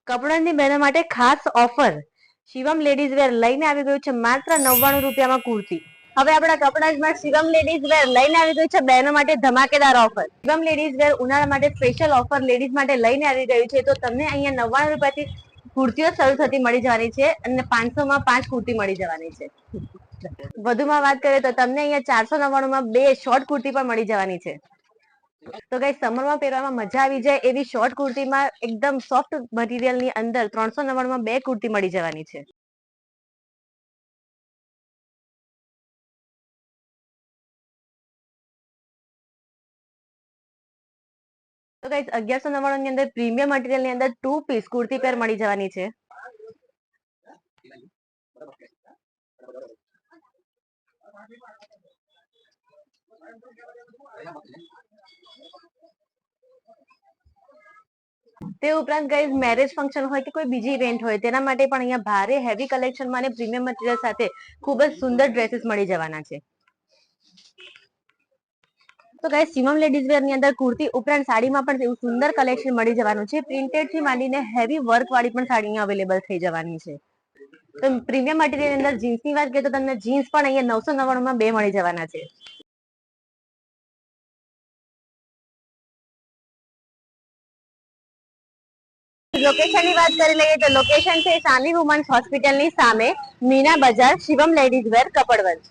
કપડાની બહેનો માટે ખાસ ઓફર શિવમ લેડીઝ વેર લઈને આવી ગયું છે માત્ર 99 રૂપિયામાં કુર્તી. હવે આપણા કપડામાં શિવમ લેડીઝ વેર લઈને આવી ગયું છે બહેનો માટે ધમાકેદાર ઓફર. શિવમ લેડીઝ વેર ઉનાળા માટે સ્પેશિયલ ઓફર લેડીઝ માટે લઈને આવી ગયું છે. તો તમને અહીંયા 99 રૂપિયાથી કુર્તીઓ શરૂ થતી મળી જવાની છે અને 500 માં 5 કુર્તી મળી જવાની છે. વધુમાં વાત કરીએ તો તમને અહીંયા 499 માં 2 શોર્ટ કુર્તી પણ મળી જવાની છે. તો ગાઈસ સમરમાં પહેરવામાં મજા આવી જાય એવી શોર્ટ કુર્તીમાં એકદમ સોફ્ટ મટીરિયલની અંદર 399 માં 2 કુર્તી મળી જવાની છે. તો ગાઈસ 1199 ની અંદર પ્રીમિયમ મટીરિયલ ની અંદર 2 પીસ કુર્તી પેર મળી જવાની છે. તે ઉપરાંત ગાઈસ મેરેજ ફંક્શન હોય કે કોઈ બીજી ઇવેન્ટ હોય તેના માટે પણ અહીંયા ભારે હેવી કલેક્શનમાં અને પ્રીમિયમ મટીરિયલ સાથે ખૂબ જ સુંદર ડ્રેસીસ મળી જવાના છે. તો ગાઈસ શિવમ લેડીઝ વેર ની અંદર કુર્તી ઉપરાંત સાડીમાં પણ એવું સુંદર કલેક્શન મળી જવાનું છે. પ્રિન્ટેડ થી માંડીને હેવી વર્ક વાળી પણ સાડી અહીંયા અવેલેબલ થઈ જવાની છે. તો પ્રીમિયમ મટીરિયલ ની અંદર જીન્સની વાત કરીએ તો તમને જીન્સ પણ અહીંયા 999 માં 2 મળી જવાના છે. લોકેશનની વાત કરી લઈએ તો લોકેશન છે સાની વુમન્સ હોસ્પિટલની સામે મીના બજાર શિવમ લેડીઝ વેર કપડવંજ.